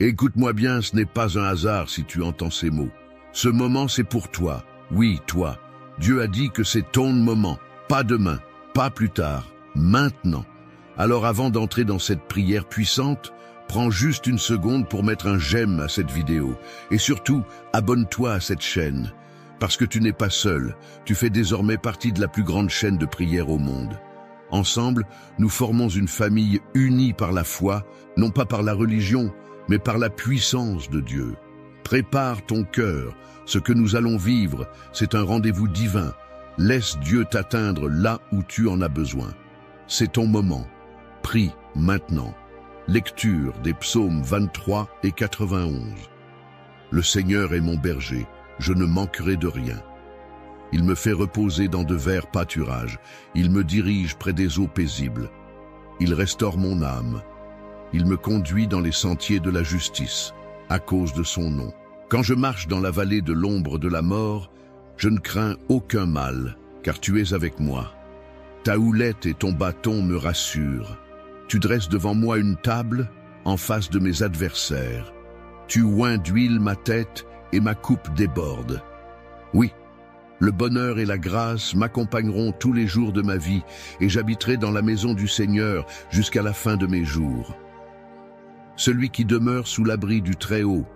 Écoute-moi bien, ce n'est pas un hasard si tu entends ces mots. Ce moment, c'est pour toi. Oui, toi. Dieu a dit que c'est ton moment. Pas demain, pas plus tard, maintenant. Alors avant d'entrer dans cette prière puissante, prends juste une seconde pour mettre un j'aime à cette vidéo. Et surtout, abonne-toi à cette chaîne. Parce que tu n'es pas seul, tu fais désormais partie de la plus grande chaîne de prière au monde. Ensemble, nous formons une famille unie par la foi, non pas par la religion, mais par la puissance de Dieu. Prépare ton cœur, ce que nous allons vivre, c'est un rendez-vous divin. Laisse Dieu t'atteindre là où tu en as besoin. C'est ton moment. Prie maintenant. Lecture des psaumes 23 et 91. Le Seigneur est mon berger, je ne manquerai de rien. Il me fait reposer dans de verts pâturages, il me dirige près des eaux paisibles. Il restaure mon âme. Il me conduit dans les sentiers de la justice, à cause de son nom. Quand je marche dans la vallée de l'ombre de la mort, je ne crains aucun mal, car tu es avec moi. Ta houlette et ton bâton me rassurent. Tu dresses devant moi une table en face de mes adversaires. Tu oins d'huile ma tête et ma coupe déborde. Oui, le bonheur et la grâce m'accompagneront tous les jours de ma vie et j'habiterai dans la maison du Seigneur jusqu'à la fin de mes jours. Celui qui demeure sous l'abri du Très-Haut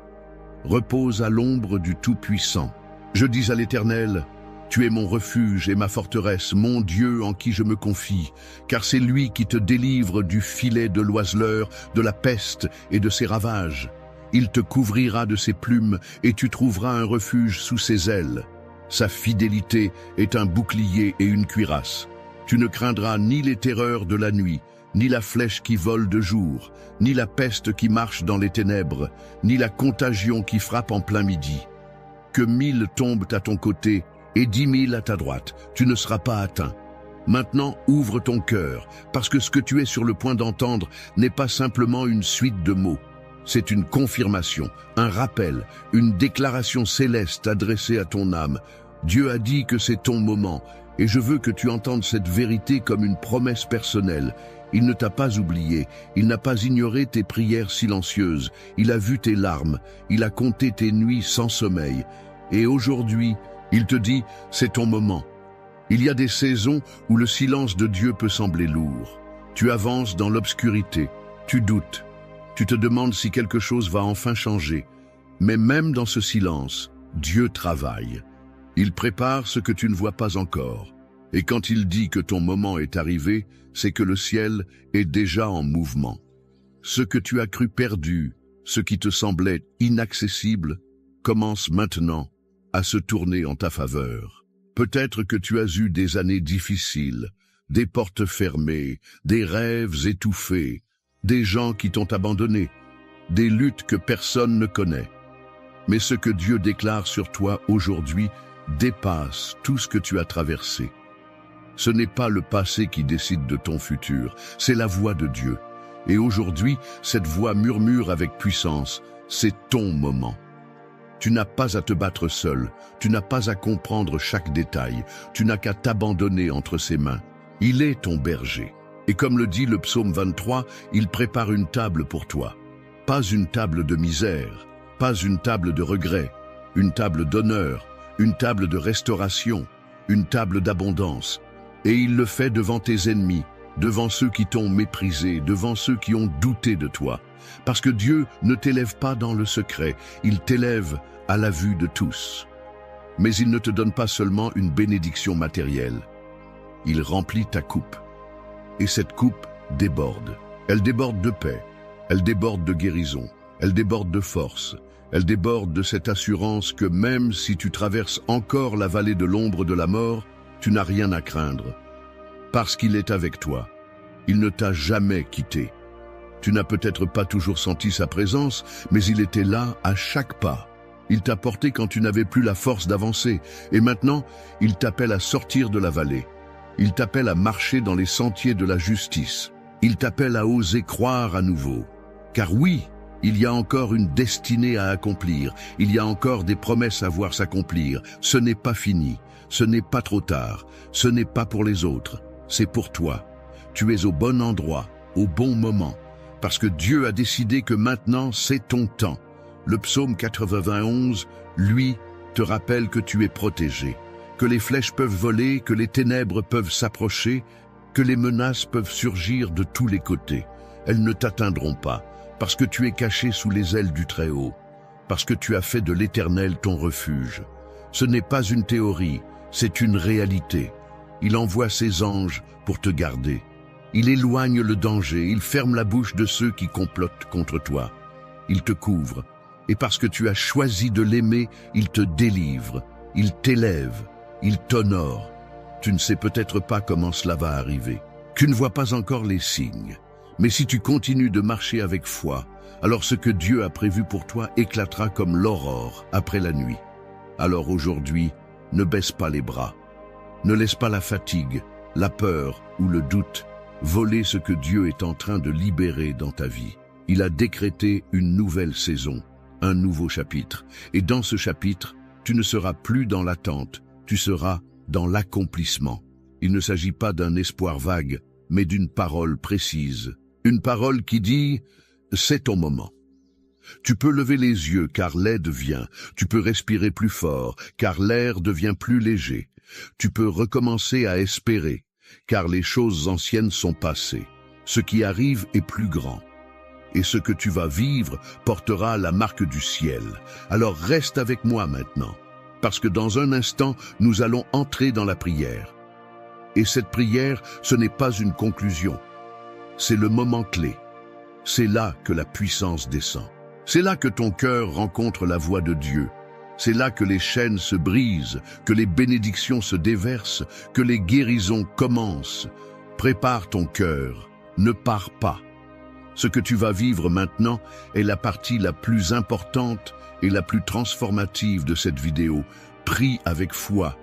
repose à l'ombre du Tout-Puissant. Je dis à l'Éternel, tu es mon refuge et ma forteresse, mon Dieu en qui je me confie, car c'est lui qui te délivre du filet de l'oiseleur, de la peste et de ses ravages. Il te couvrira de ses plumes et tu trouveras un refuge sous ses ailes. Sa fidélité est un bouclier et une cuirasse. Tu ne craindras ni les terreurs de la nuit, ni la flèche qui vole de jour, ni la peste qui marche dans les ténèbres, ni la contagion qui frappe en plein midi. Que 1000 tombent à ton côté et 10 000 à ta droite, tu ne seras pas atteint. Maintenant, ouvre ton cœur, parce que ce que tu es sur le point d'entendre n'est pas simplement une suite de mots. C'est une confirmation, un rappel, une déclaration céleste adressée à ton âme. Dieu a dit que c'est ton moment, et je veux que tu entendes cette vérité comme une promesse personnelle. Il ne t'a pas oublié, il n'a pas ignoré tes prières silencieuses, il a vu tes larmes, il a compté tes nuits sans sommeil. Et aujourd'hui, il te dit, c'est ton moment. Il y a des saisons où le silence de Dieu peut sembler lourd. Tu avances dans l'obscurité, tu doutes, tu te demandes si quelque chose va enfin changer. Mais même dans ce silence, Dieu travaille. Il prépare ce que tu ne vois pas encore. Et quand il dit que ton moment est arrivé, c'est que le ciel est déjà en mouvement. Ce que tu as cru perdu, ce qui te semblait inaccessible, commence maintenant à se tourner en ta faveur. Peut-être que tu as eu des années difficiles, des portes fermées, des rêves étouffés, des gens qui t'ont abandonné, des luttes que personne ne connaît. Mais ce que Dieu déclare sur toi aujourd'hui dépasse tout ce que tu as traversé. Ce n'est pas le passé qui décide de ton futur, c'est la voix de Dieu. Et aujourd'hui, cette voix murmure avec puissance, c'est ton moment. Tu n'as pas à te battre seul, tu n'as pas à comprendre chaque détail, tu n'as qu'à t'abandonner entre ses mains. Il est ton berger. Et comme le dit le psaume 23, il prépare une table pour toi. Pas une table de misère, pas une table de regret, une table d'honneur, une table de restauration, une table d'abondance. Et il le fait devant tes ennemis, devant ceux qui t'ont méprisé, devant ceux qui ont douté de toi. Parce que Dieu ne t'élève pas dans le secret, il t'élève à la vue de tous. Mais il ne te donne pas seulement une bénédiction matérielle. Il remplit ta coupe. Et cette coupe déborde. Elle déborde de paix, elle déborde de guérison, elle déborde de force, elle déborde de cette assurance que même si tu traverses encore la vallée de l'ombre de la mort, tu n'as rien à craindre. Parce qu'il est avec toi. Il ne t'a jamais quitté. Tu n'as peut-être pas toujours senti sa présence, mais il était là à chaque pas. Il t'a porté quand tu n'avais plus la force d'avancer. Et maintenant, il t'appelle à sortir de la vallée. Il t'appelle à marcher dans les sentiers de la justice. Il t'appelle à oser croire à nouveau. Car oui, il y a encore une destinée à accomplir. Il y a encore des promesses à voir s'accomplir. Ce n'est pas fini. Ce n'est pas trop tard. Ce n'est pas pour les autres. C'est pour toi. Tu es au bon endroit, au bon moment. parce que Dieu a décidé que maintenant c'est ton temps. Le psaume 91, lui, te rappelle que tu es protégé, que les flèches peuvent voler, que les ténèbres peuvent s'approcher, que les menaces peuvent surgir de tous les côtés. Elles ne t'atteindront pas, parce que tu es caché sous les ailes du Très-Haut, parce que tu as fait de l'Éternel ton refuge. Ce n'est pas une théorie, c'est une réalité. Il envoie ses anges pour te garder. Il éloigne le danger, il ferme la bouche de ceux qui complotent contre toi. Il te couvre, et parce que tu as choisi de l'aimer, il te délivre, il t'élève, il t'honore. Tu ne sais peut-être pas comment cela va arriver. Tu ne vois pas encore les signes. Mais si tu continues de marcher avec foi, alors ce que Dieu a prévu pour toi éclatera comme l'aurore après la nuit. Alors aujourd'hui, ne baisse pas les bras. Ne laisse pas la fatigue, la peur ou le doute voler ce que Dieu est en train de libérer dans ta vie. Il a décrété une nouvelle saison, un nouveau chapitre. Et dans ce chapitre, tu ne seras plus dans l'attente, tu seras dans l'accomplissement. Il ne s'agit pas d'un espoir vague, mais d'une parole précise. Une parole qui dit « c'est ton moment ». Tu peux lever les yeux car l'aide vient. Tu peux respirer plus fort car l'air devient plus léger. Tu peux recommencer à espérer car les choses anciennes sont passées. Ce qui arrive est plus grand. Et ce que tu vas vivre portera la marque du ciel. Alors reste avec moi maintenant, parce que dans un instant, nous allons entrer dans la prière. Et cette prière, ce n'est pas une conclusion. C'est le moment clé. C'est là que la puissance descend. C'est là que ton cœur rencontre la voix de Dieu. C'est là que les chaînes se brisent, que les bénédictions se déversent, que les guérisons commencent. Prépare ton cœur, ne pars pas. Ce que tu vas vivre maintenant est la partie la plus importante et la plus transformative de cette vidéo. Prie avec foi,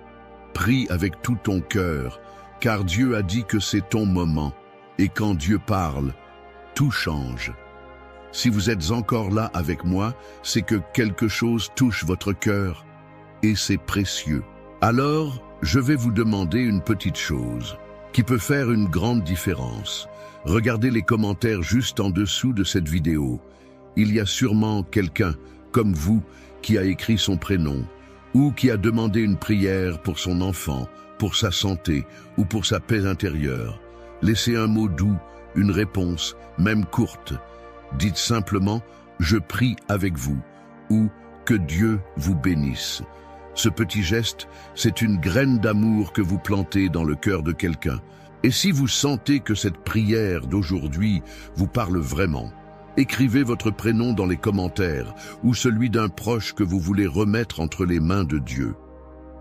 prie avec tout ton cœur, car Dieu a dit que c'est ton moment. Et quand Dieu parle, tout change. Si vous êtes encore là avec moi, c'est que quelque chose touche votre cœur, et c'est précieux. Alors, je vais vous demander une petite chose, qui peut faire une grande différence. Regardez les commentaires juste en dessous de cette vidéo. Il y a sûrement quelqu'un, comme vous, qui a écrit son prénom, ou qui a demandé une prière pour son enfant, pour sa santé, ou pour sa paix intérieure. Laissez un mot doux, une réponse, même courte. Dites simplement « Je prie avec vous » ou « Que Dieu vous bénisse ». Ce petit geste, c'est une graine d'amour que vous plantez dans le cœur de quelqu'un. Et si vous sentez que cette prière d'aujourd'hui vous parle vraiment, écrivez votre prénom dans les commentaires ou celui d'un proche que vous voulez remettre entre les mains de Dieu.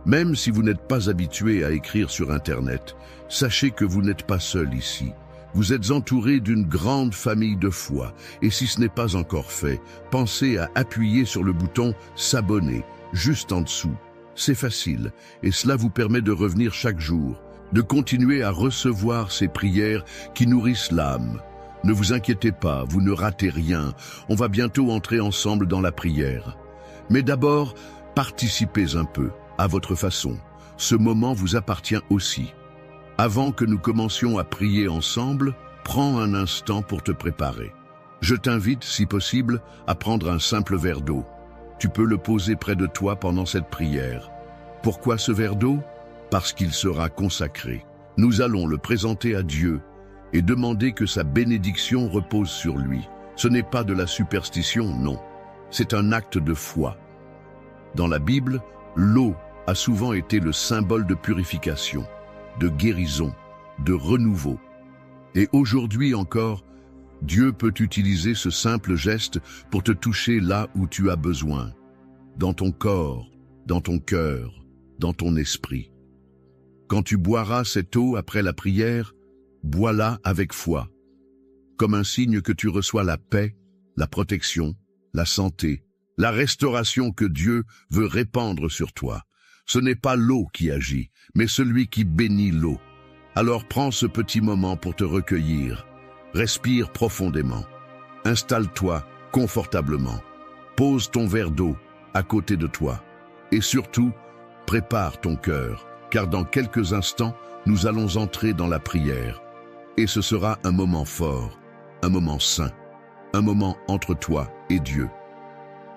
Même si vous n'êtes pas habitué à écrire sur Internet, sachez que vous n'êtes pas seul ici. Vous êtes entouré d'une grande famille de foi, et si ce n'est pas encore fait, pensez à appuyer sur le bouton « S'abonner » juste en dessous. C'est facile, et cela vous permet de revenir chaque jour, de continuer à recevoir ces prières qui nourrissent l'âme. Ne vous inquiétez pas, vous ne ratez rien, on va bientôt entrer ensemble dans la prière. Mais d'abord, participez un peu, à votre façon. Ce moment vous appartient aussi. Avant que nous commencions à prier ensemble, prends un instant pour te préparer. Je t'invite, si possible, à prendre un simple verre d'eau. Tu peux le poser près de toi pendant cette prière. Pourquoi ce verre d'eau? Parce qu'il sera consacré. Nous allons le présenter à Dieu et demander que sa bénédiction repose sur lui. Ce n'est pas de la superstition, non. C'est un acte de foi. Dans la Bible, l'eau a souvent été le symbole de purification, de guérison, de renouveau. Et aujourd'hui encore, Dieu peut utiliser ce simple geste pour te toucher là où tu as besoin, dans ton corps, dans ton cœur, dans ton esprit. Quand tu boiras cette eau après la prière, bois-la avec foi, comme un signe que tu reçois la paix, la protection, la santé, la restauration que Dieu veut répandre sur toi. Ce n'est pas l'eau qui agit, mais celui qui bénit l'eau. Alors prends ce petit moment pour te recueillir. Respire profondément. Installe-toi confortablement. Pose ton verre d'eau à côté de toi. Et surtout, prépare ton cœur, car dans quelques instants, nous allons entrer dans la prière. Et ce sera un moment fort, un moment saint. un moment entre toi et Dieu.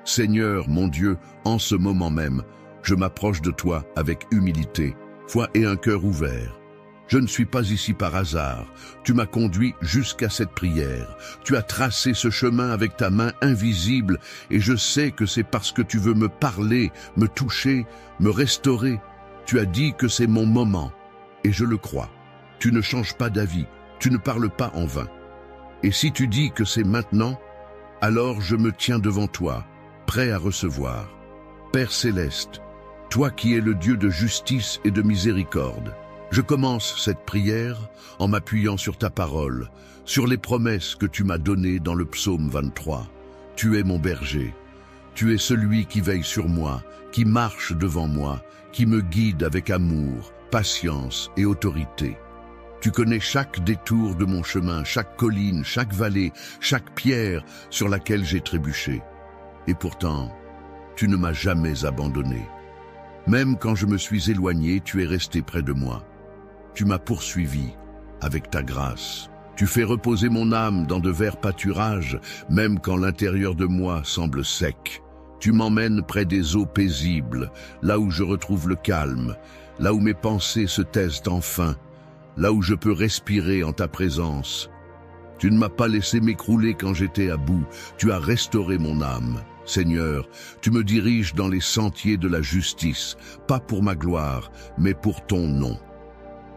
Seigneur, mon Dieu, en ce moment même, je m'approche de toi avec humilité, foi et un cœur ouvert. Je ne suis pas ici par hasard. Tu m'as conduit jusqu'à cette prière. Tu as tracé ce chemin avec ta main invisible et je sais que c'est parce que tu veux me parler, me toucher, me restaurer. Tu as dit que c'est mon moment et je le crois. Tu ne changes pas d'avis, tu ne parles pas en vain. Et si tu dis que c'est maintenant, alors je me tiens devant toi, prêt à recevoir. Père céleste, toi qui es le Dieu de justice et de miséricorde, je commence cette prière en m'appuyant sur ta parole, sur les promesses que tu m'as données dans le psaume 23. Tu es mon berger, tu es celui qui veille sur moi, qui marche devant moi, qui me guide avec amour, patience et autorité. Tu connais chaque détour de mon chemin, chaque colline, chaque vallée, chaque pierre sur laquelle j'ai trébuché. Et pourtant, tu ne m'as jamais abandonné. Même quand je me suis éloigné, tu es resté près de moi. Tu m'as poursuivi avec ta grâce. Tu fais reposer mon âme dans de verts pâturages, même quand l'intérieur de moi semble sec. Tu m'emmènes près des eaux paisibles, là où je retrouve le calme, là où mes pensées se taisent enfin, là où je peux respirer en ta présence. Tu ne m'as pas laissé m'écrouler quand j'étais à bout, tu as restauré mon âme. Seigneur, tu me diriges dans les sentiers de la justice, pas pour ma gloire, mais pour ton nom.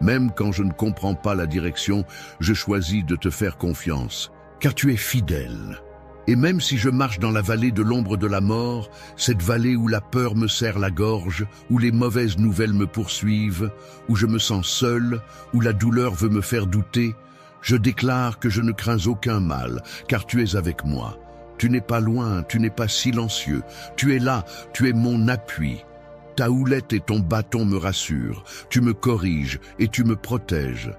Même quand je ne comprends pas la direction, je choisis de te faire confiance, car tu es fidèle. Et même si je marche dans la vallée de l'ombre de la mort, cette vallée où la peur me serre la gorge, où les mauvaises nouvelles me poursuivent, où je me sens seul, où la douleur veut me faire douter, je déclare que je ne crains aucun mal, car tu es avec moi. Tu n'es pas loin, tu n'es pas silencieux, tu es là, tu es mon appui. Ta houlette et ton bâton me rassurent, tu me corriges et tu me protèges.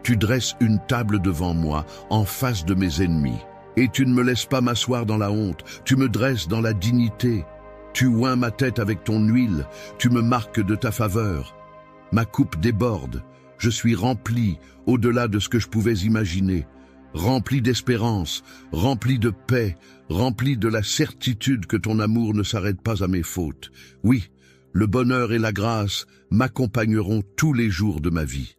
Tu dresses une table devant moi, en face de mes ennemis. Et tu ne me laisses pas m'asseoir dans la honte, tu me dresses dans la dignité. Tu oins ma tête avec ton huile, tu me marques de ta faveur. Ma coupe déborde, je suis rempli au-delà de ce que je pouvais imaginer. Rempli d'espérance, rempli de paix, rempli de la certitude que ton amour ne s'arrête pas à mes fautes. Oui, le bonheur et la grâce m'accompagneront tous les jours de ma vie.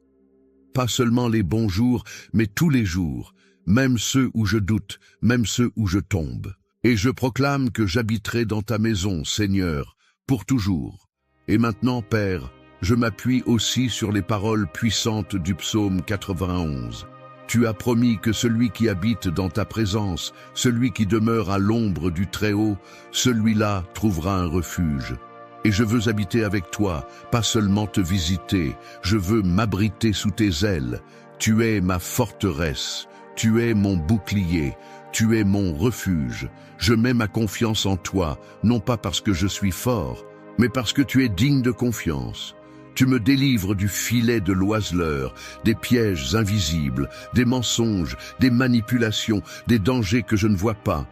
Pas seulement les bons jours, mais tous les jours, même ceux où je doute, même ceux où je tombe. Et je proclame que j'habiterai dans ta maison, Seigneur, pour toujours. Et maintenant, Père, je m'appuie aussi sur les paroles puissantes du psaume 91. Tu as promis que celui qui habite dans ta présence, celui qui demeure à l'ombre du Très-Haut, celui-là trouvera un refuge. Et je veux habiter avec toi, pas seulement te visiter, je veux m'abriter sous tes ailes. Tu es ma forteresse, tu es mon bouclier, tu es mon refuge. Je mets ma confiance en toi, non pas parce que je suis fort, mais parce que tu es digne de confiance. Tu me délivres du filet de l'oiseleur, des pièges invisibles, des mensonges, des manipulations, des dangers que je ne vois pas.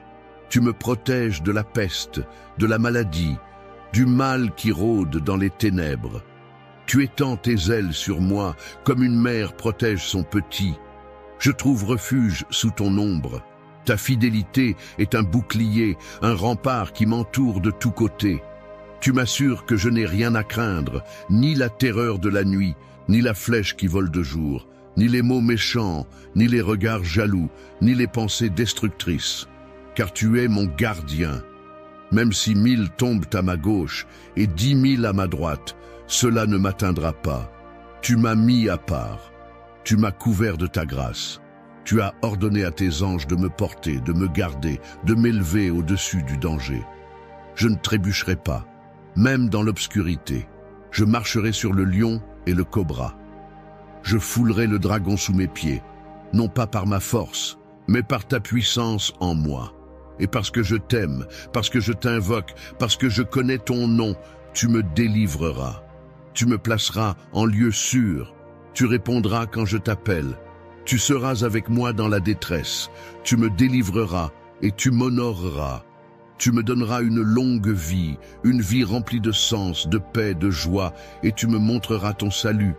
Tu me protèges de la peste, de la maladie, du mal qui rôde dans les ténèbres. Tu étends tes ailes sur moi comme une mère protège son petit. Je trouve refuge sous ton ombre. Ta fidélité est un bouclier, un rempart qui m'entoure de tous côtés. Tu m'assures que je n'ai rien à craindre, ni la terreur de la nuit, ni la flèche qui vole de jour, ni les mots méchants, ni les regards jaloux, ni les pensées destructrices. Car tu es mon gardien. Même si 1000 tombent à ma gauche et 10 000 à ma droite, cela ne m'atteindra pas. Tu m'as mis à part. Tu m'as couvert de ta grâce. Tu as ordonné à tes anges de me porter, de me garder, de m'élever au-dessus du danger. Je ne trébucherai pas, même dans l'obscurité. Je marcherai sur le lion et le cobra. Je foulerai le dragon sous mes pieds, non pas par ma force, mais par ta puissance en moi. Et parce que je t'aime, parce que je t'invoque, parce que je connais ton nom, tu me délivreras. Tu me placeras en lieu sûr. Tu répondras quand je t'appelle. Tu seras avec moi dans la détresse. Tu me délivreras et tu m'honoreras. Tu me donneras une longue vie, une vie remplie de sens, de paix, de joie, et tu me montreras ton salut.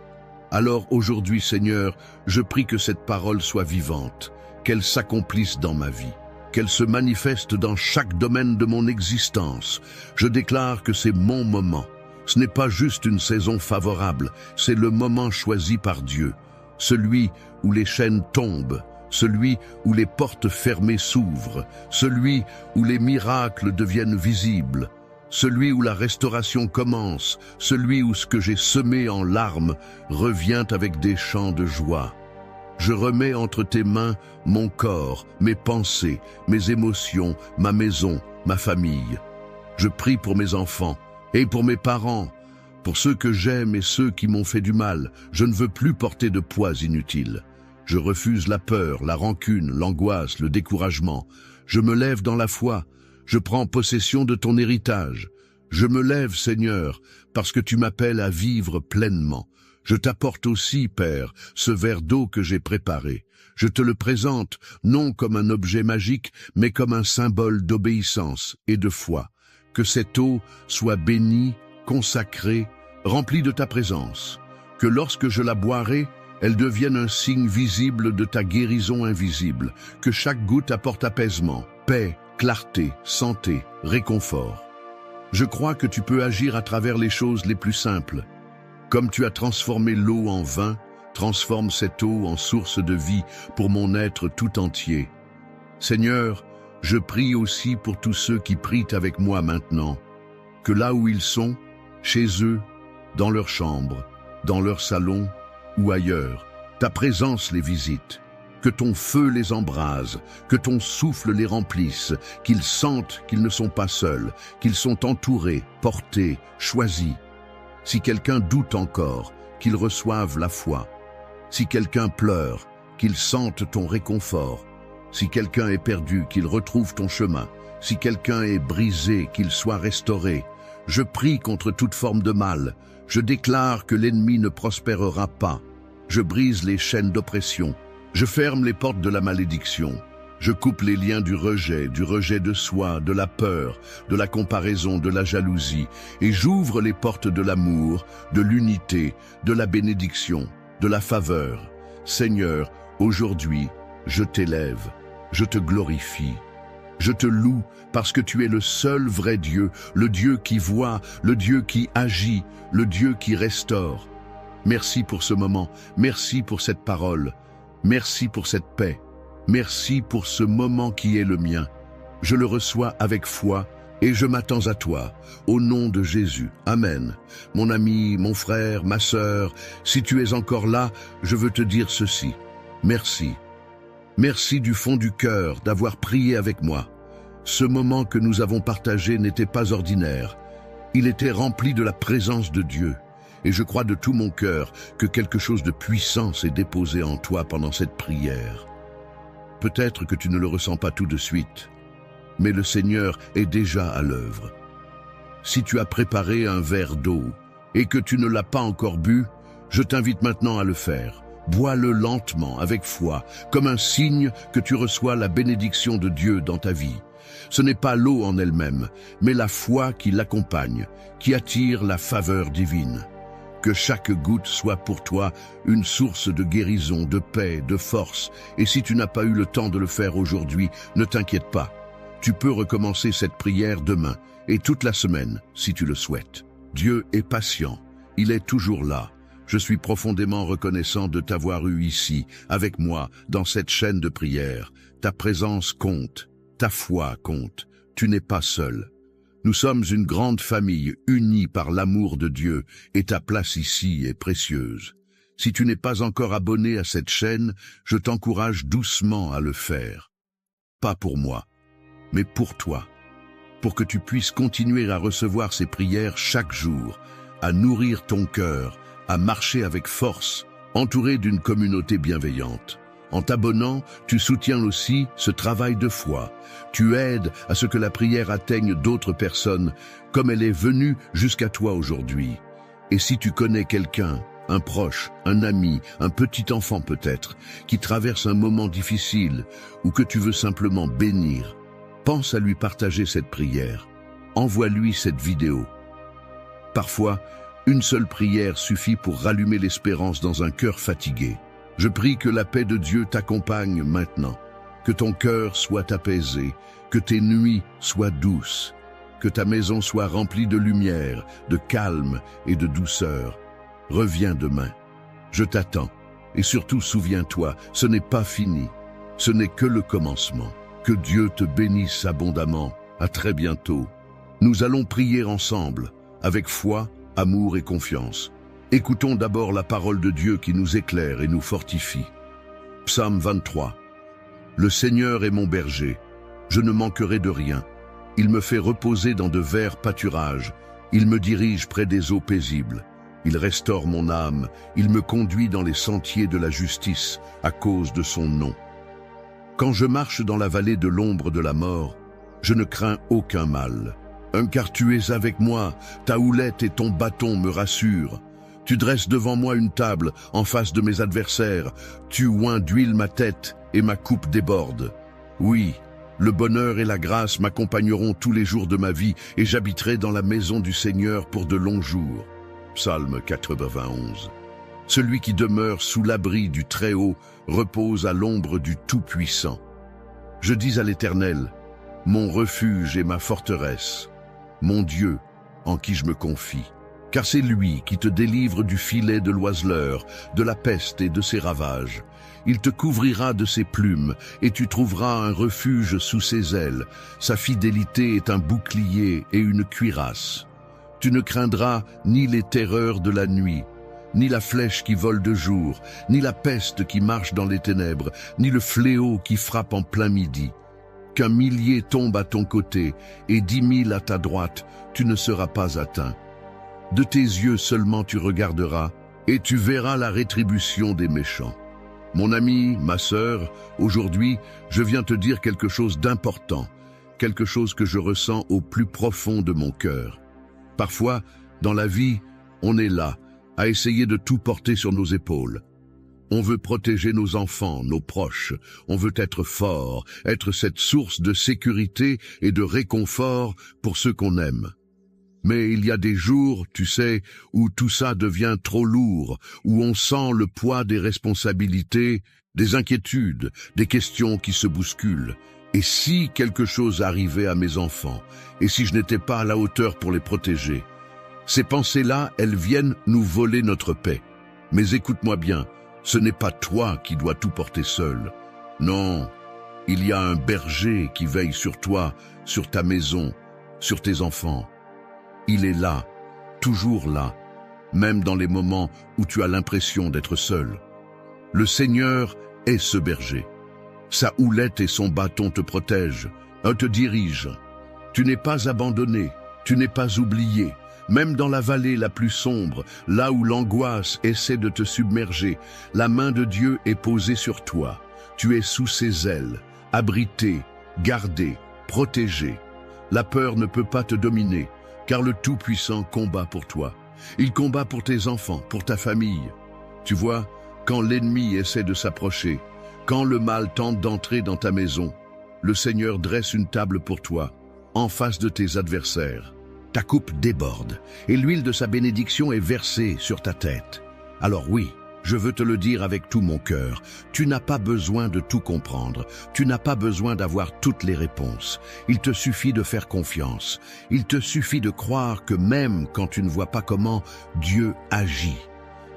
Alors aujourd'hui, Seigneur, je prie que cette parole soit vivante, qu'elle s'accomplisse dans ma vie. qu'elle se manifeste dans chaque domaine de mon existence. Je déclare que c'est mon moment. Ce n'est pas juste une saison favorable, c'est le moment choisi par Dieu. Celui où les chaînes tombent, celui où les portes fermées s'ouvrent, celui où les miracles deviennent visibles, celui où la restauration commence, celui où ce que j'ai semé en larmes revient avec des chants de joie. Je remets entre tes mains mon corps, mes pensées, mes émotions, ma maison, ma famille. Je prie pour mes enfants et pour mes parents, pour ceux que j'aime et ceux qui m'ont fait du mal. Je ne veux plus porter de poids inutiles. Je refuse la peur, la rancune, l'angoisse, le découragement. Je me lève dans la foi. Je prends possession de ton héritage. Je me lève, Seigneur, parce que tu m'appelles à vivre pleinement. Je t'apporte aussi, Père, ce verre d'eau que j'ai préparé. Je te le présente, non comme un objet magique, mais comme un symbole d'obéissance et de foi. Que cette eau soit bénie, consacrée, remplie de ta présence. Que lorsque je la boirai, elle devienne un signe visible de ta guérison invisible. Que chaque goutte apporte apaisement, paix, clarté, santé, réconfort. Je crois que tu peux agir à travers les choses les plus simples. Comme tu as transformé l'eau en vin, transforme cette eau en source de vie pour mon être tout entier. Seigneur, je prie aussi pour tous ceux qui prient avec moi maintenant, que là où ils sont, chez eux, dans leur chambre, dans leur salon ou ailleurs, ta présence les visite, que ton feu les embrase, que ton souffle les remplisse, qu'ils sentent qu'ils ne sont pas seuls, qu'ils sont entourés, portés, choisis. Si quelqu'un doute encore, qu'il reçoive la foi. Si quelqu'un pleure, qu'il sente ton réconfort. Si quelqu'un est perdu, qu'il retrouve ton chemin. Si quelqu'un est brisé, qu'il soit restauré. Je prie contre toute forme de mal. Je déclare que l'ennemi ne prospérera pas. Je brise les chaînes d'oppression. Je ferme les portes de la malédiction. Je coupe les liens du rejet de soi, de la peur, de la comparaison, de la jalousie, et j'ouvre les portes de l'amour, de l'unité, de la bénédiction, de la faveur. Seigneur, aujourd'hui, je t'élève, je te glorifie. Je te loue parce que tu es le seul vrai Dieu, le Dieu qui voit, le Dieu qui agit, le Dieu qui restaure. Merci pour ce moment, merci pour cette parole, merci pour cette paix. Merci pour ce moment qui est le mien. Je le reçois avec foi et je m'attends à toi. Au nom de Jésus. Amen. Mon ami, mon frère, ma sœur, si tu es encore là, je veux te dire ceci. Merci. Merci du fond du cœur d'avoir prié avec moi. Ce moment que nous avons partagé n'était pas ordinaire. Il était rempli de la présence de Dieu. Et je crois de tout mon cœur que quelque chose de puissant s'est déposé en toi pendant cette prière. Peut-être que tu ne le ressens pas tout de suite, mais le Seigneur est déjà à l'œuvre. Si tu as préparé un verre d'eau et que tu ne l'as pas encore bu, je t'invite maintenant à le faire. Bois-le lentement, avec foi, comme un signe que tu reçois la bénédiction de Dieu dans ta vie. Ce n'est pas l'eau en elle-même, mais la foi qui l'accompagne, qui attire la faveur divine. Que chaque goutte soit pour toi une source de guérison, de paix, de force. Et si tu n'as pas eu le temps de le faire aujourd'hui, ne t'inquiète pas. Tu peux recommencer cette prière demain et toute la semaine, si tu le souhaites. Dieu est patient. Il est toujours là. Je suis profondément reconnaissant de t'avoir eu ici, avec moi, dans cette chaîne de prière. Ta présence compte. Ta foi compte. Tu n'es pas seul. Nous sommes une grande famille unie par l'amour de Dieu et ta place ici est précieuse. Si tu n'es pas encore abonné à cette chaîne, je t'encourage doucement à le faire. Pas pour moi, mais pour toi. Pour que tu puisses continuer à recevoir ces prières chaque jour, à nourrir ton cœur, à marcher avec force, entouré d'une communauté bienveillante. En t'abonnant, tu soutiens aussi ce travail de foi. Tu aides à ce que la prière atteigne d'autres personnes, comme elle est venue jusqu'à toi aujourd'hui. Et si tu connais quelqu'un, un proche, un ami, un petit enfant peut-être, qui traverse un moment difficile ou que tu veux simplement bénir, pense à lui partager cette prière. Envoie-lui cette vidéo. Parfois, une seule prière suffit pour rallumer l'espérance dans un cœur fatigué. Je prie que la paix de Dieu t'accompagne maintenant. Que ton cœur soit apaisé, que tes nuits soient douces, que ta maison soit remplie de lumière, de calme et de douceur. Reviens demain. Je t'attends. Et surtout, souviens-toi, ce n'est pas fini. Ce n'est que le commencement. Que Dieu te bénisse abondamment. À très bientôt. Nous allons prier ensemble, avec foi, amour et confiance. Écoutons d'abord la parole de Dieu qui nous éclaire et nous fortifie. Psaume 23. Le Seigneur est mon berger. Je ne manquerai de rien. Il me fait reposer dans de verts pâturages. Il me dirige près des eaux paisibles. Il restaure mon âme. Il me conduit dans les sentiers de la justice à cause de son nom. Quand je marche dans la vallée de l'ombre de la mort, je ne crains aucun mal. Car tu es avec moi, ta houlette et ton bâton me rassurent. Tu dresses devant moi une table en face de mes adversaires. Tu oins d'huile ma tête et ma coupe déborde. Oui, le bonheur et la grâce m'accompagneront tous les jours de ma vie et j'habiterai dans la maison du Seigneur pour de longs jours. Psaume 91. Celui qui demeure sous l'abri du Très-Haut repose à l'ombre du Tout-Puissant. Je dis à l'Éternel, mon refuge et ma forteresse, mon Dieu en qui je me confie. Car c'est lui qui te délivre du filet de l'oiseleur, de la peste et de ses ravages. Il te couvrira de ses plumes, et tu trouveras un refuge sous ses ailes. Sa fidélité est un bouclier et une cuirasse. Tu ne craindras ni les terreurs de la nuit, ni la flèche qui vole de jour, ni la peste qui marche dans les ténèbres, ni le fléau qui frappe en plein midi. Qu'un millier tombe à ton côté et 10 000 à ta droite, tu ne seras pas atteint. De tes yeux seulement tu regarderas, et tu verras la rétribution des méchants. Mon ami, ma sœur, aujourd'hui, je viens te dire quelque chose d'important, quelque chose que je ressens au plus profond de mon cœur. Parfois, dans la vie, on est là, à essayer de tout porter sur nos épaules. On veut protéger nos enfants, nos proches, on veut être fort, être cette source de sécurité et de réconfort pour ceux qu'on aime. Mais il y a des jours, tu sais, où tout ça devient trop lourd, où on sent le poids des responsabilités, des inquiétudes, des questions qui se bousculent. Et si quelque chose arrivait à mes enfants, et si je n'étais pas à la hauteur pour les protéger? Ces pensées-là, elles viennent nous voler notre paix. Mais écoute-moi bien, ce n'est pas toi qui dois tout porter seul. Non, il y a un berger qui veille sur toi, sur ta maison, sur tes enfants. Il est là, toujours là, même dans les moments où tu as l'impression d'être seul. Le Seigneur est ce berger. Sa houlette et son bâton te protègent, te dirigent. Tu n'es pas abandonné, tu n'es pas oublié. Même dans la vallée la plus sombre, là où l'angoisse essaie de te submerger, la main de Dieu est posée sur toi. Tu es sous ses ailes, abrité, gardé, protégé. La peur ne peut pas te dominer, car le Tout-Puissant combat pour toi. Il combat pour tes enfants, pour ta famille. Tu vois, quand l'ennemi essaie de s'approcher, quand le mal tente d'entrer dans ta maison, le Seigneur dresse une table pour toi, en face de tes adversaires. Ta coupe déborde, et l'huile de sa bénédiction est versée sur ta tête. Alors oui, je veux te le dire avec tout mon cœur, tu n'as pas besoin de tout comprendre, tu n'as pas besoin d'avoir toutes les réponses. Il te suffit de faire confiance, il te suffit de croire que même quand tu ne vois pas comment, Dieu agit.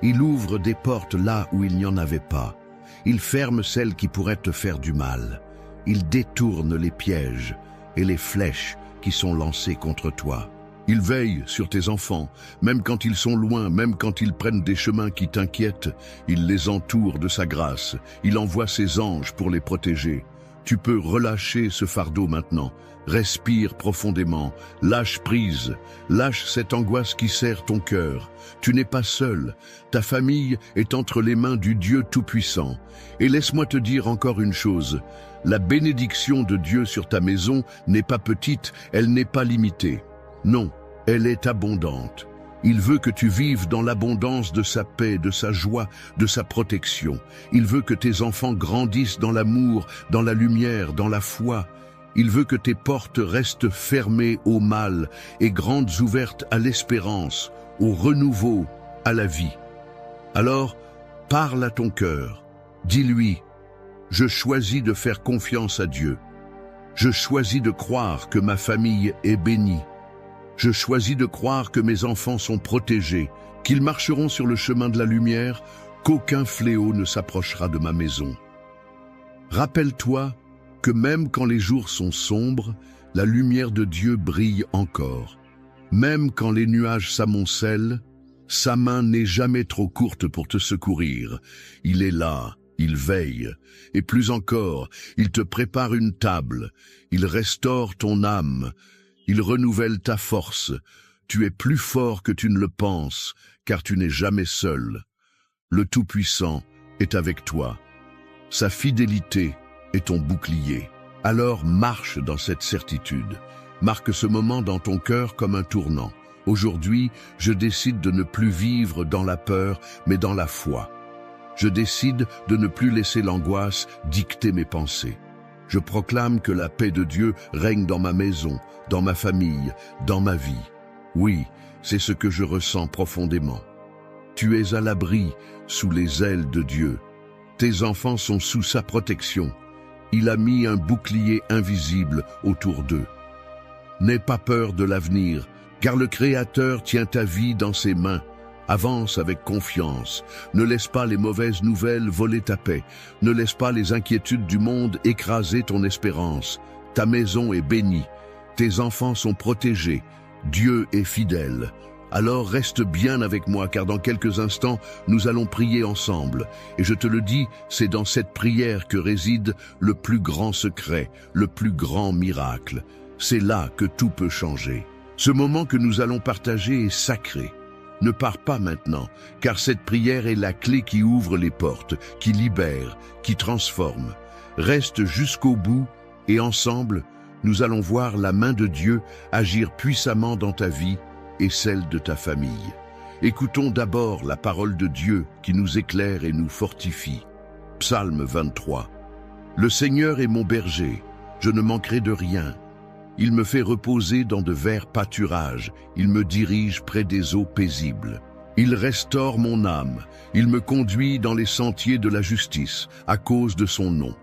Il ouvre des portes là où il n'y en avait pas. Il ferme celles qui pourraient te faire du mal. Il détourne les pièges et les flèches qui sont lancées contre toi. Il veille sur tes enfants, même quand ils sont loin, même quand ils prennent des chemins qui t'inquiètent. Il les entoure de sa grâce. Il envoie ses anges pour les protéger. Tu peux relâcher ce fardeau maintenant. Respire profondément. Lâche prise. Lâche cette angoisse qui serre ton cœur. Tu n'es pas seul. Ta famille est entre les mains du Dieu Tout-Puissant. Et laisse-moi te dire encore une chose. La bénédiction de Dieu sur ta maison n'est pas petite, elle n'est pas limitée. Non, elle est abondante. Il veut que tu vives dans l'abondance de sa paix, de sa joie, de sa protection. Il veut que tes enfants grandissent dans l'amour, dans la lumière, dans la foi. Il veut que tes portes restent fermées au mal et grandes ouvertes à l'espérance, au renouveau, à la vie. Alors, parle à ton cœur. Dis-lui, Je choisis de faire confiance à Dieu. Je choisis de croire que ma famille est bénie. Je choisis de croire que mes enfants sont protégés, qu'ils marcheront sur le chemin de la lumière, qu'aucun fléau ne s'approchera de ma maison. Rappelle-toi que même quand les jours sont sombres, la lumière de Dieu brille encore. Même quand les nuages s'amoncellent, sa main n'est jamais trop courte pour te secourir. Il est là, il veille, et plus encore, il te prépare une table, il restaure ton âme, il renouvelle ta force. Tu es plus fort que tu ne le penses, car tu n'es jamais seul. Le Tout-Puissant est avec toi. Sa fidélité est ton bouclier. Alors marche dans cette certitude. Marque ce moment dans ton cœur comme un tournant. Aujourd'hui, je décide de ne plus vivre dans la peur, mais dans la foi. Je décide de ne plus laisser l'angoisse dicter mes pensées. Je proclame que la paix de Dieu règne dans ma maison, dans ma famille, dans ma vie. Oui, c'est ce que je ressens profondément. Tu es à l'abri sous les ailes de Dieu. Tes enfants sont sous sa protection. Il a mis un bouclier invisible autour d'eux. N'aie pas peur de l'avenir, car le Créateur tient ta vie dans ses mains. Avance avec confiance. Ne laisse pas les mauvaises nouvelles voler ta paix. Ne laisse pas les inquiétudes du monde écraser ton espérance. Ta maison est bénie. Tes enfants sont protégés. Dieu est fidèle. Alors reste bien avec moi, car dans quelques instants, nous allons prier ensemble. Et je te le dis, c'est dans cette prière que réside le plus grand secret, le plus grand miracle. C'est là que tout peut changer. Ce moment que nous allons partager est sacré. Ne pars pas maintenant, car cette prière est la clé qui ouvre les portes, qui libère, qui transforme. Reste jusqu'au bout et ensemble, nous allons voir la main de Dieu agir puissamment dans ta vie et celle de ta famille. Écoutons d'abord la parole de Dieu qui nous éclaire et nous fortifie. Psaume 23. Le Seigneur est mon berger, je ne manquerai de rien. Il me fait reposer dans de verts pâturages, il me dirige près des eaux paisibles. Il restaure mon âme, il me conduit dans les sentiers de la justice, à cause de son nom.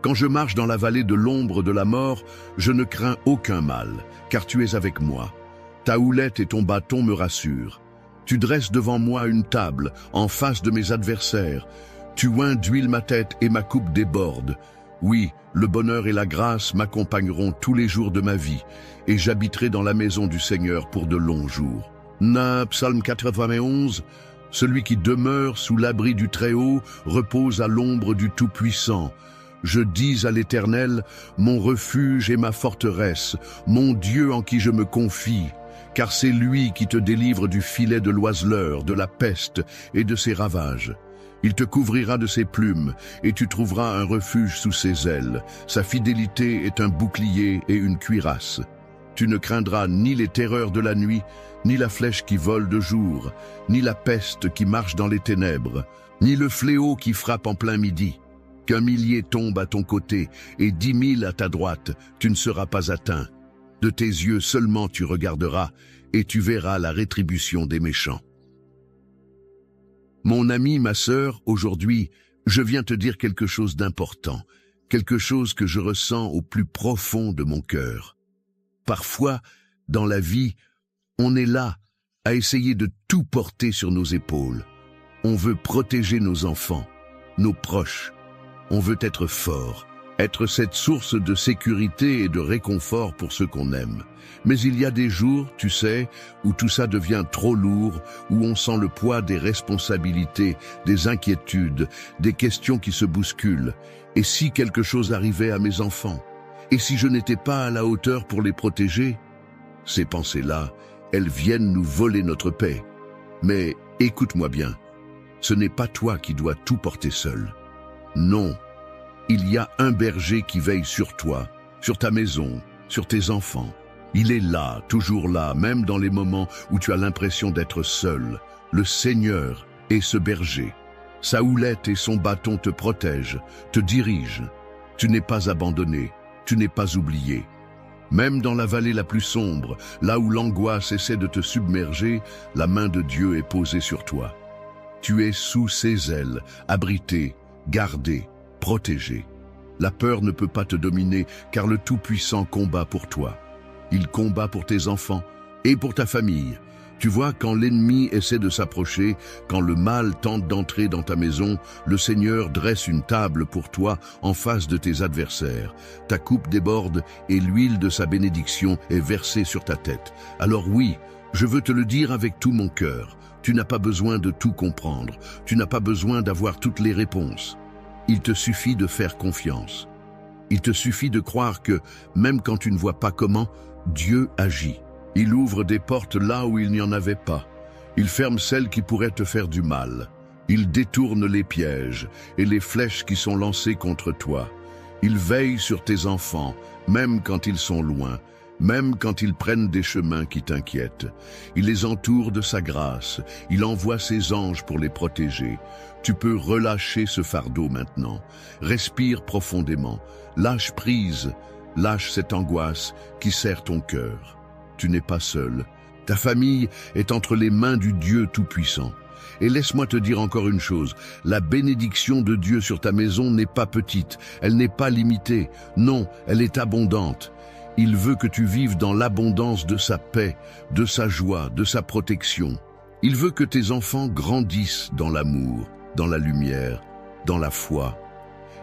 Quand je marche dans la vallée de l'ombre de la mort, je ne crains aucun mal, car tu es avec moi. Ta houlette et ton bâton me rassurent. Tu dresses devant moi une table, en face de mes adversaires. Tu oins d'huile ma tête et ma coupe déborde. Oui, le bonheur et la grâce m'accompagneront tous les jours de ma vie, et j'habiterai dans la maison du Seigneur pour de longs jours. Psaume 91, celui qui demeure sous l'abri du Très-Haut repose à l'ombre du Tout-Puissant. Je dis à l'Éternel, mon refuge et ma forteresse, mon Dieu en qui je me confie, car c'est lui qui te délivre du filet de l'oiseleur, de la peste et de ses ravages. Il te couvrira de ses plumes, et tu trouveras un refuge sous ses ailes. Sa fidélité est un bouclier et une cuirasse. Tu ne craindras ni les terreurs de la nuit, ni la flèche qui vole de jour, ni la peste qui marche dans les ténèbres, ni le fléau qui frappe en plein midi. Qu'un millier tombe à ton côté, et 10 000 à ta droite, tu ne seras pas atteint. De tes yeux seulement tu regarderas, et tu verras la rétribution des méchants. Mon ami, ma sœur, aujourd'hui, je viens te dire quelque chose d'important, quelque chose que je ressens au plus profond de mon cœur. Parfois, dans la vie, on est là, à essayer de tout porter sur nos épaules. On veut protéger nos enfants, nos proches. On veut être fort, être cette source de sécurité et de réconfort pour ceux qu'on aime. Mais il y a des jours, tu sais, où tout ça devient trop lourd, où on sent le poids des responsabilités, des inquiétudes, des questions qui se bousculent. Et si quelque chose arrivait à mes enfants? Et si je n'étais pas à la hauteur pour les protéger? Ces pensées-là, elles viennent nous voler notre paix. Mais écoute-moi bien, ce n'est pas toi qui dois tout porter seul. Non, il y a un berger qui veille sur toi, sur ta maison, sur tes enfants. Il est là, toujours là, même dans les moments où tu as l'impression d'être seul. Le Seigneur est ce berger. Sa houlette et son bâton te protègent, te dirigent. Tu n'es pas abandonné, tu n'es pas oublié. Même dans la vallée la plus sombre, là où l'angoisse essaie de te submerger, la main de Dieu est posée sur toi. Tu es sous ses ailes, abrité, gardé. protégé. La peur ne peut pas te dominer car le Tout-Puissant combat pour toi. Il combat pour tes enfants et pour ta famille. Tu vois, quand l'ennemi essaie de s'approcher, quand le mal tente d'entrer dans ta maison, le Seigneur dresse une table pour toi en face de tes adversaires. Ta coupe déborde et l'huile de sa bénédiction est versée sur ta tête. Alors oui, je veux te le dire avec tout mon cœur. Tu n'as pas besoin de tout comprendre. Tu n'as pas besoin d'avoir toutes les réponses. Il te suffit de faire confiance. Il te suffit de croire que, même quand tu ne vois pas comment, Dieu agit. Il ouvre des portes là où il n'y en avait pas. Il ferme celles qui pourraient te faire du mal. Il détourne les pièges et les flèches qui sont lancées contre toi. Il veille sur tes enfants, même quand ils sont loin, même quand ils prennent des chemins qui t'inquiètent. Il les entoure de sa grâce. Il envoie ses anges pour les protéger. Tu peux relâcher ce fardeau maintenant. Respire profondément. Lâche prise. Lâche cette angoisse qui serre ton cœur. Tu n'es pas seul. Ta famille est entre les mains du Dieu Tout-Puissant. Et laisse-moi te dire encore une chose, la bénédiction de Dieu sur ta maison n'est pas petite, elle n'est pas limitée, non, elle est abondante. Il veut que tu vives dans l'abondance de sa paix, de sa joie, de sa protection. Il veut que tes enfants grandissent dans l'amour, dans la lumière, dans la foi.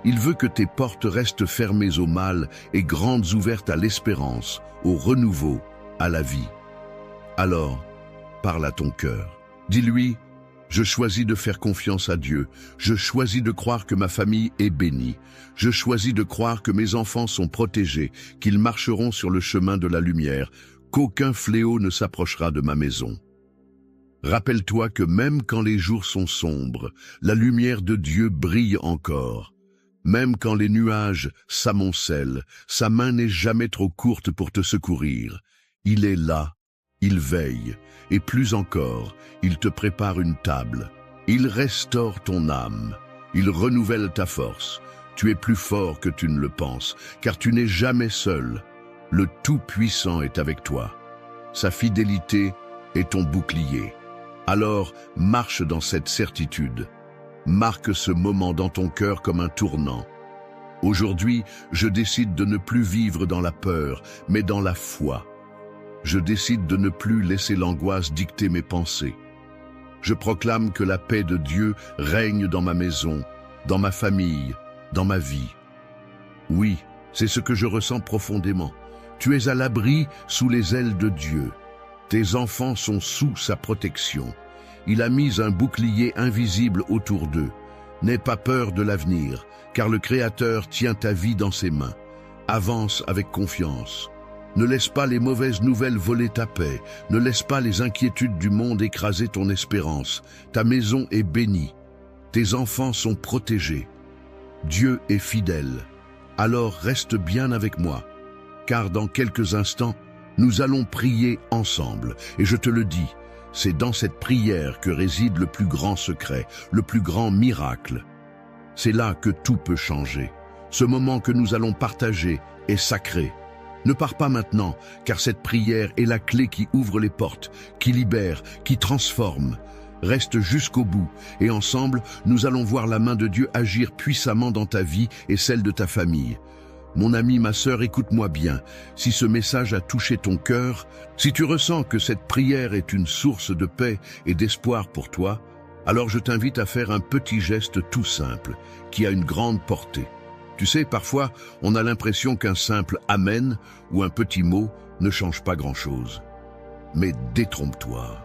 Il veut que tes portes restent fermées au mal et grandes ouvertes à l'espérance, au renouveau, à la vie. Alors, parle à ton cœur. Dis-lui, je choisis de faire confiance à Dieu. Je choisis de croire que ma famille est bénie. Je choisis de croire que mes enfants sont protégés, qu'ils marcheront sur le chemin de la lumière, qu'aucun fléau ne s'approchera de ma maison. Rappelle-toi que même quand les jours sont sombres, la lumière de Dieu brille encore. Même quand les nuages s'amoncellent, sa main n'est jamais trop courte pour te secourir. Il est là, il veille, et plus encore, il te prépare une table. Il restaure ton âme, il renouvelle ta force. Tu es plus fort que tu ne le penses, car tu n'es jamais seul. Le Tout-Puissant est avec toi. Sa fidélité est ton bouclier. Alors, marche dans cette certitude. Marque ce moment dans ton cœur comme un tournant. Aujourd'hui, je décide de ne plus vivre dans la peur, mais dans la foi. Je décide de ne plus laisser l'angoisse dicter mes pensées. Je proclame que la paix de Dieu règne dans ma maison, dans ma famille, dans ma vie. Oui, c'est ce que je ressens profondément. Tu es à l'abri sous les ailes de Dieu. Tes enfants sont sous sa protection. Il a mis un bouclier invisible autour d'eux. N'aie pas peur de l'avenir, car le Créateur tient ta vie dans ses mains. Avance avec confiance. Ne laisse pas les mauvaises nouvelles voler ta paix. Ne laisse pas les inquiétudes du monde écraser ton espérance. Ta maison est bénie. Tes enfants sont protégés. Dieu est fidèle. Alors reste bien avec moi, car dans quelques instants, nous allons prier ensemble. Et je te le dis, c'est dans cette prière que réside le plus grand secret, le plus grand miracle. C'est là que tout peut changer. Ce moment que nous allons partager est sacré. Ne pars pas maintenant, car cette prière est la clé qui ouvre les portes, qui libère, qui transforme. Reste jusqu'au bout, et ensemble, nous allons voir la main de Dieu agir puissamment dans ta vie et celle de ta famille. Mon ami, ma sœur, écoute-moi bien. Si ce message a touché ton cœur, si tu ressens que cette prière est une source de paix et d'espoir pour toi, alors je t'invite à faire un petit geste tout simple, qui a une grande portée. Tu sais, parfois, on a l'impression qu'un simple « Amen » ou un petit mot ne change pas grand-chose. Mais détrompe-toi.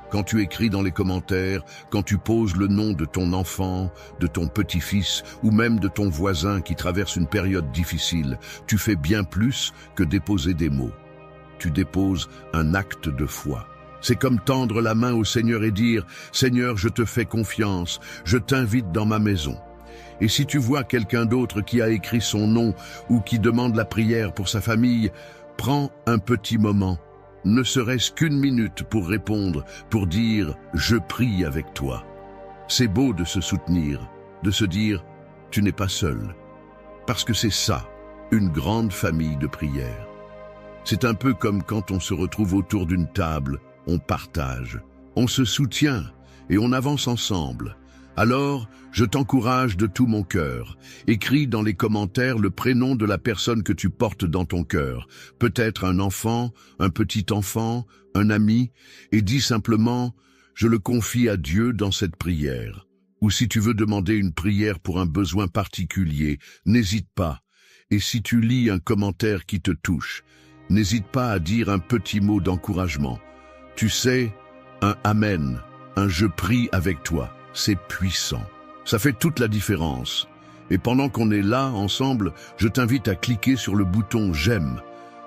Quand tu écris dans les commentaires, quand tu poses le nom de ton enfant, de ton petit-fils ou même de ton voisin qui traverse une période difficile, tu fais bien plus que déposer des mots. Tu déposes un acte de foi. C'est comme tendre la main au Seigneur et dire « Seigneur, je te fais confiance, je t'invite dans ma maison ». Et si tu vois quelqu'un d'autre qui a écrit son nom ou qui demande la prière pour sa famille, prends un petit moment, ne serait-ce qu'une minute pour répondre, pour dire « Je prie avec toi ». C'est beau de se soutenir, de se dire « Tu n'es pas seul ». Parce que c'est ça, une grande famille de prière. C'est un peu comme quand on se retrouve autour d'une table, on partage, on se soutient et on avance ensemble. Alors, je t'encourage de tout mon cœur. Écris dans les commentaires le prénom de la personne que tu portes dans ton cœur. Peut-être un enfant, un petit enfant, un ami, et dis simplement « Je le confie à Dieu dans cette prière ». Ou si tu veux demander une prière pour un besoin particulier, n'hésite pas. Et si tu lis un commentaire qui te touche, n'hésite pas à dire un petit mot d'encouragement. Tu sais, un « Amen », un « Je prie avec toi », c'est puissant. Ça fait toute la différence. Et pendant qu'on est là, ensemble, je t'invite à cliquer sur le bouton « J'aime ».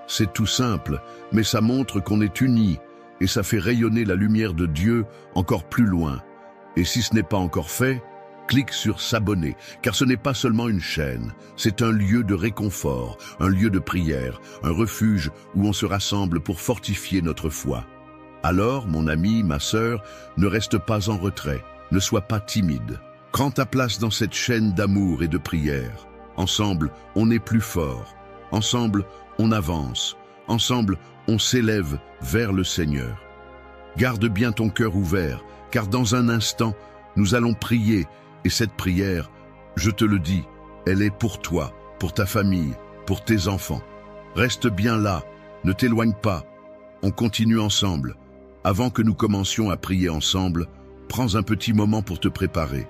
C'est tout simple, mais ça montre qu'on est unis et ça fait rayonner la lumière de Dieu encore plus loin. Et si ce n'est pas encore fait, clique sur s'abonner, car ce n'est pas seulement une chaîne, c'est un lieu de réconfort, un lieu de prière, un refuge où on se rassemble pour fortifier notre foi. Alors, mon ami, ma sœur, ne reste pas en retrait, ne sois pas timide. Prends ta place dans cette chaîne d'amour et de prière. Ensemble, on est plus fort. Ensemble, on avance. Ensemble, on s'élève vers le Seigneur. Garde bien ton cœur ouvert, car dans un instant, nous allons prier, et cette prière, je te le dis, elle est pour toi, pour ta famille, pour tes enfants. Reste bien là, ne t'éloigne pas, on continue ensemble. Avant que nous commencions à prier ensemble, prends un petit moment pour te préparer.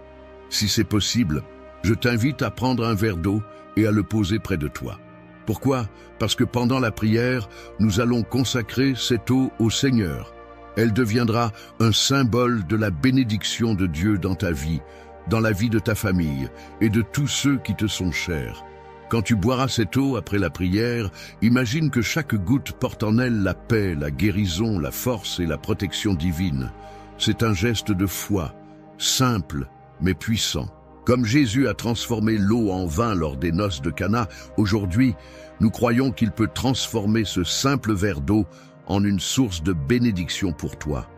Si c'est possible, je t'invite à prendre un verre d'eau et à le poser près de toi. Pourquoi? Parce que pendant la prière, nous allons consacrer cette eau au Seigneur. Elle deviendra un symbole de la bénédiction de Dieu dans ta vie, dans la vie de ta famille et de tous ceux qui te sont chers. Quand tu boiras cette eau après la prière, imagine que chaque goutte porte en elle la paix, la guérison, la force et la protection divine. C'est un geste de foi, simple mais puissant. Comme Jésus a transformé l'eau en vin lors des noces de Cana, aujourd'hui, nous croyons qu'il peut transformer ce simple verre d'eau en une source de bénédiction pour toi.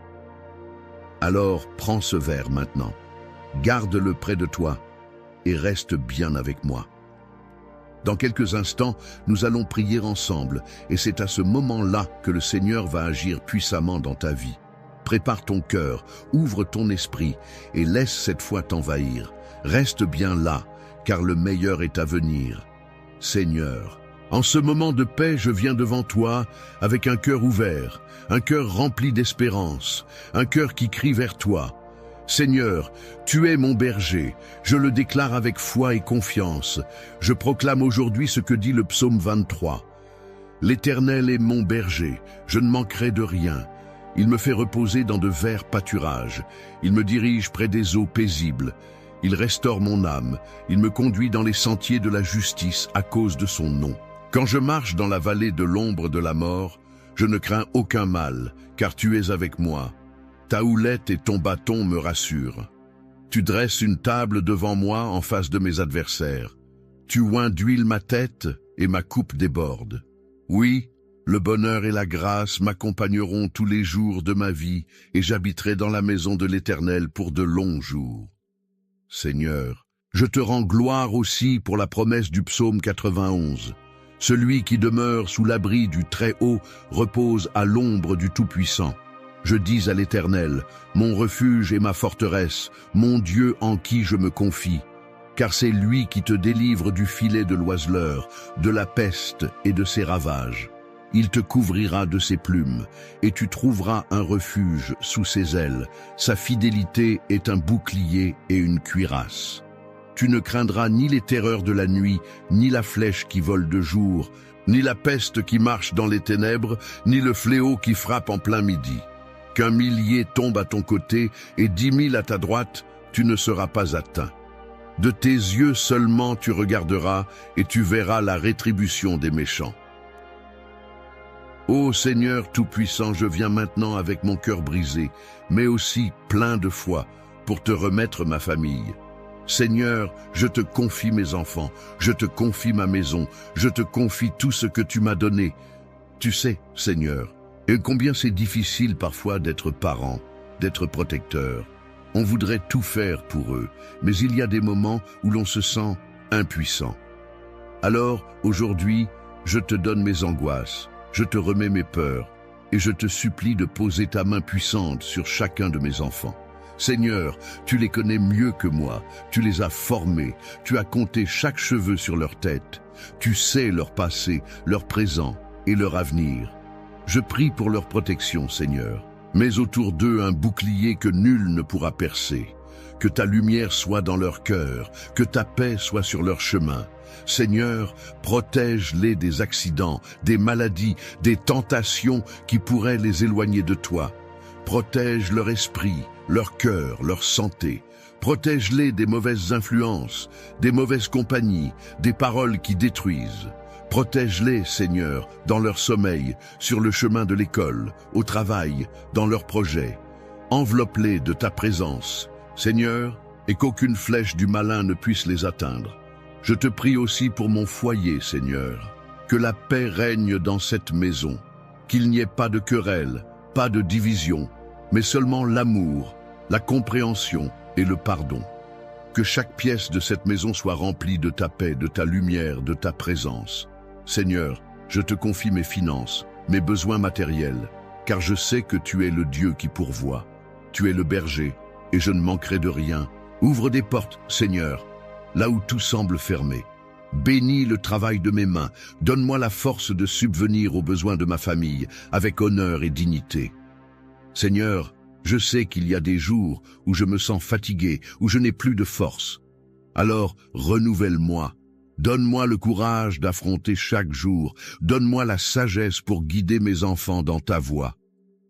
Alors, prends ce verre maintenant, garde-le près de toi et reste bien avec moi. Dans quelques instants, nous allons prier ensemble et c'est à ce moment-là que le Seigneur va agir puissamment dans ta vie. Prépare ton cœur, ouvre ton esprit et laisse cette foi t'envahir. Reste bien là, car le meilleur est à venir. Seigneur, en ce moment de paix, je viens devant toi avec un cœur ouvert, un cœur rempli d'espérance, un cœur qui crie vers toi. Seigneur, tu es mon berger, je le déclare avec foi et confiance. Je proclame aujourd'hui ce que dit le psaume 23. L'Éternel est mon berger, je ne manquerai de rien. Il me fait reposer dans de verts pâturages, il me dirige près des eaux paisibles. Il restaure mon âme, il me conduit dans les sentiers de la justice à cause de son nom. Quand je marche dans la vallée de l'ombre de la mort, je ne crains aucun mal, car tu es avec moi. Ta houlette et ton bâton me rassurent. Tu dresses une table devant moi en face de mes adversaires. Tu oins d'huile ma tête et ma coupe déborde. Oui, le bonheur et la grâce m'accompagneront tous les jours de ma vie et j'habiterai dans la maison de l'Éternel pour de longs jours. Seigneur, je te rends gloire aussi pour la promesse du psaume 91. Celui qui demeure sous l'abri du Très-Haut repose à l'ombre du Tout-Puissant. Je dis à l'Éternel, mon refuge et ma forteresse, mon Dieu en qui je me confie. Car c'est lui qui te délivre du filet de l'oiseleur, de la peste et de ses ravages. Il te couvrira de ses plumes, et tu trouveras un refuge sous ses ailes. Sa fidélité est un bouclier et une cuirasse. Tu ne craindras ni les terreurs de la nuit, ni la flèche qui vole de jour, ni la peste qui marche dans les ténèbres, ni le fléau qui frappe en plein midi. Qu'un millier tombe à ton côté et 10 000 à ta droite, tu ne seras pas atteint. De tes yeux seulement tu regarderas et tu verras la rétribution des méchants. Ô Seigneur Tout-Puissant, je viens maintenant avec mon cœur brisé, mais aussi plein de foi, pour te remettre ma famille. Seigneur, je te confie mes enfants, je te confie ma maison, je te confie tout ce que tu m'as donné. Tu sais, Seigneur, et combien c'est difficile parfois d'être parent, d'être protecteur. On voudrait tout faire pour eux, mais il y a des moments où l'on se sent impuissant. Alors, aujourd'hui, je te donne mes angoisses, je te remets mes peurs, et je te supplie de poser ta main puissante sur chacun de mes enfants. Seigneur, tu les connais mieux que moi, tu les as formés, tu as compté chaque cheveu sur leur tête, tu sais leur passé, leur présent et leur avenir. Je prie pour leur protection, Seigneur. Mets autour d'eux un bouclier que nul ne pourra percer. Que ta lumière soit dans leur cœur, que ta paix soit sur leur chemin. Seigneur, protège-les des accidents, des maladies, des tentations qui pourraient les éloigner de toi. Protège leur esprit, leur cœur, leur santé. Protège-les des mauvaises influences, des mauvaises compagnies, des paroles qui détruisent. Protège-les, Seigneur, dans leur sommeil, sur le chemin de l'école, au travail, dans leurs projets. Enveloppe-les de ta présence, Seigneur, et qu'aucune flèche du malin ne puisse les atteindre. Je te prie aussi pour mon foyer, Seigneur. Que la paix règne dans cette maison, qu'il n'y ait pas de querelle, pas de division, mais seulement l'amour, la compréhension et le pardon. Que chaque pièce de cette maison soit remplie de ta paix, de ta lumière, de ta présence. Seigneur, je te confie mes finances, mes besoins matériels, car je sais que tu es le Dieu qui pourvoit. Tu es le berger, et je ne manquerai de rien. Ouvre des portes, Seigneur, là où tout semble fermé. Bénis le travail de mes mains, donne-moi la force de subvenir aux besoins de ma famille, avec honneur et dignité. Seigneur, je sais qu'il y a des jours où je me sens fatigué, où je n'ai plus de force. Alors, renouvelle-moi. Donne-moi le courage d'affronter chaque jour. Donne-moi la sagesse pour guider mes enfants dans ta voie.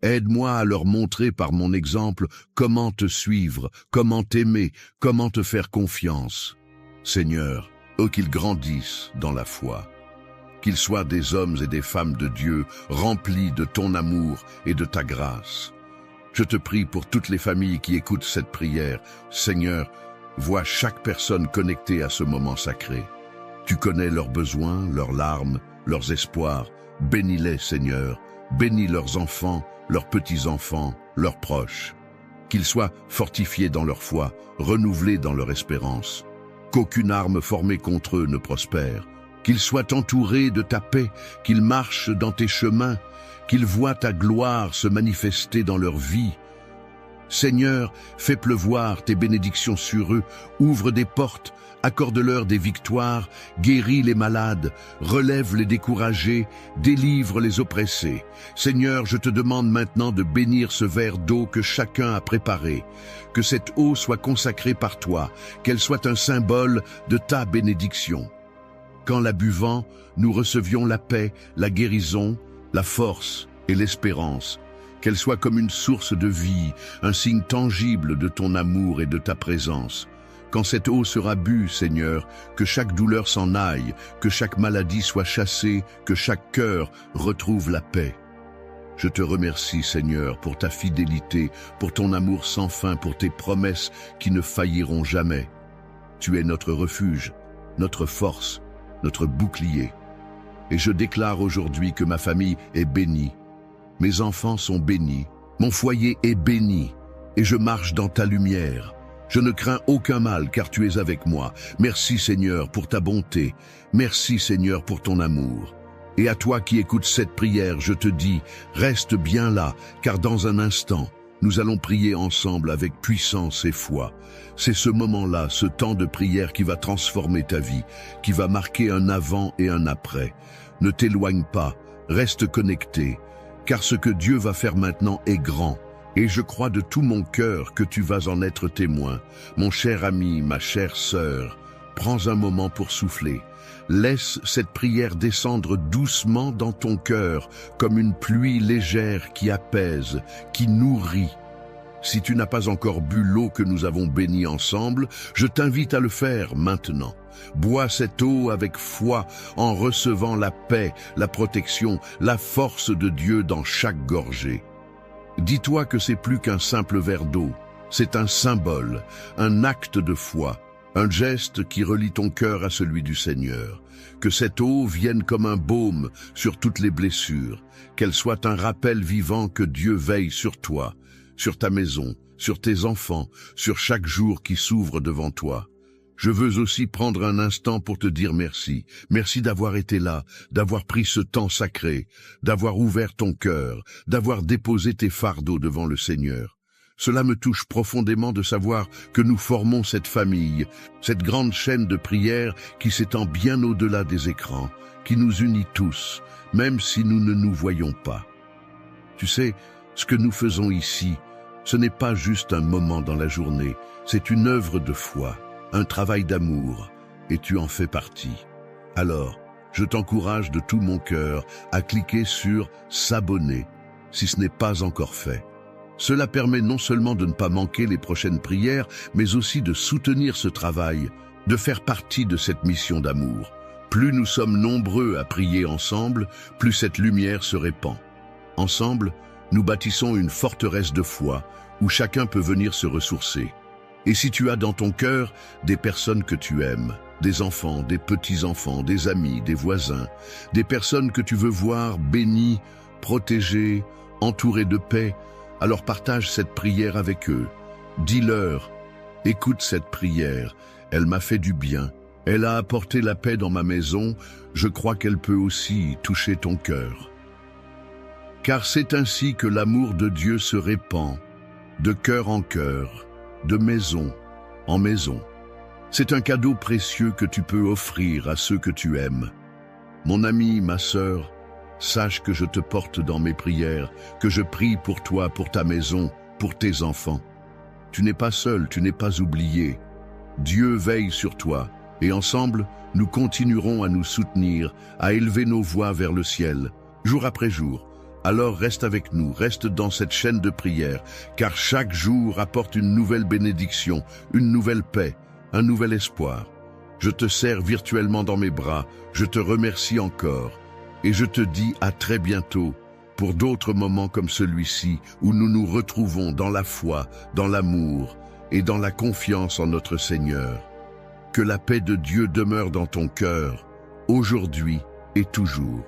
Aide-moi à leur montrer par mon exemple comment te suivre, comment t'aimer, comment te faire confiance. Seigneur, qu'ils grandissent dans la foi. Qu'ils soient des hommes et des femmes de Dieu, remplis de ton amour et de ta grâce. Je te prie pour toutes les familles qui écoutent cette prière. Seigneur, vois chaque personne connectée à ce moment sacré. Tu connais leurs besoins, leurs larmes, leurs espoirs. Bénis-les, Seigneur. Bénis leurs enfants, leurs petits-enfants, leurs proches. Qu'ils soient fortifiés dans leur foi, renouvelés dans leur espérance. Qu'aucune arme formée contre eux ne prospère. Qu'ils soient entourés de ta paix, qu'ils marchent dans tes chemins, qu'ils voient ta gloire se manifester dans leur vie. Seigneur, fais pleuvoir tes bénédictions sur eux, ouvre des portes, accorde-leur des victoires, guéris les malades, relève les découragés, délivre les oppressés. Seigneur, je te demande maintenant de bénir ce verre d'eau que chacun a préparé, que cette eau soit consacrée par toi, qu'elle soit un symbole de ta bénédiction. Qu'en la buvant, nous recevions la paix, la guérison, la force et l'espérance, qu'elle soit comme une source de vie, un signe tangible de ton amour et de ta présence. Quand cette eau sera bue, Seigneur, que chaque douleur s'en aille, que chaque maladie soit chassée, que chaque cœur retrouve la paix. Je te remercie, Seigneur, pour ta fidélité, pour ton amour sans fin, pour tes promesses qui ne failliront jamais. Tu es notre refuge, notre force, notre bouclier. Et je déclare aujourd'hui que ma famille est bénie. Mes enfants sont bénis, mon foyer est béni, et je marche dans ta lumière. Je ne crains aucun mal, car tu es avec moi. Merci, Seigneur, pour ta bonté. Merci, Seigneur, pour ton amour. Et à toi qui écoutes cette prière, je te dis, reste bien là, car dans un instant, nous allons prier ensemble avec puissance et foi. C'est ce moment-là, ce temps de prière qui va transformer ta vie, qui va marquer un avant et un après. Ne t'éloigne pas, reste connecté, car ce que Dieu va faire maintenant est grand. Et je crois de tout mon cœur que tu vas en être témoin. Mon cher ami, ma chère sœur, prends un moment pour souffler. Laisse cette prière descendre doucement dans ton cœur, comme une pluie légère qui apaise, qui nourrit. Si tu n'as pas encore bu l'eau que nous avons bénie ensemble, je t'invite à le faire maintenant. Bois cette eau avec foi en recevant la paix, la protection, la force de Dieu dans chaque gorgée. Dis-toi que c'est plus qu'un simple verre d'eau, c'est un symbole, un acte de foi, un geste qui relie ton cœur à celui du Seigneur. Que cette eau vienne comme un baume sur toutes les blessures, qu'elle soit un rappel vivant que Dieu veille sur toi, sur ta maison, sur tes enfants, sur chaque jour qui s'ouvre devant toi. Je veux aussi prendre un instant pour te dire merci. Merci d'avoir été là, d'avoir pris ce temps sacré, d'avoir ouvert ton cœur, d'avoir déposé tes fardeaux devant le Seigneur. Cela me touche profondément de savoir que nous formons cette famille, cette grande chaîne de prière qui s'étend bien au-delà des écrans, qui nous unit tous, même si nous ne nous voyons pas. Tu sais, ce que nous faisons ici, ce n'est pas juste un moment dans la journée, c'est une œuvre de foi, un travail d'amour, et tu en fais partie. Alors, je t'encourage de tout mon cœur à cliquer sur « S'abonner » si ce n'est pas encore fait. Cela permet non seulement de ne pas manquer les prochaines prières, mais aussi de soutenir ce travail, de faire partie de cette mission d'amour. Plus nous sommes nombreux à prier ensemble, plus cette lumière se répand. Ensemble, nous bâtissons une forteresse de foi où chacun peut venir se ressourcer. Et si tu as dans ton cœur des personnes que tu aimes, des enfants, des petits-enfants, des amis, des voisins, des personnes que tu veux voir bénies, protégées, entourées de paix, alors partage cette prière avec eux. Dis-leur, écoute cette prière, elle m'a fait du bien, elle a apporté la paix dans ma maison, je crois qu'elle peut aussi toucher ton cœur. Car c'est ainsi que l'amour de Dieu se répand, de cœur en cœur, de maison en maison. C'est un cadeau précieux que tu peux offrir à ceux que tu aimes. Mon ami, ma sœur, sache que je te porte dans mes prières, que je prie pour toi, pour ta maison, pour tes enfants. Tu n'es pas seul, tu n'es pas oublié. Dieu veille sur toi, et ensemble, nous continuerons à nous soutenir, à élever nos voix vers le ciel, jour après jour. Alors reste avec nous, reste dans cette chaîne de prière, car chaque jour apporte une nouvelle bénédiction, une nouvelle paix, un nouvel espoir. Je te serre virtuellement dans mes bras, je te remercie encore. Et je te dis à très bientôt pour d'autres moments comme celui-ci où nous nous retrouvons dans la foi, dans l'amour et dans la confiance en notre Seigneur. Que la paix de Dieu demeure dans ton cœur, aujourd'hui et toujours.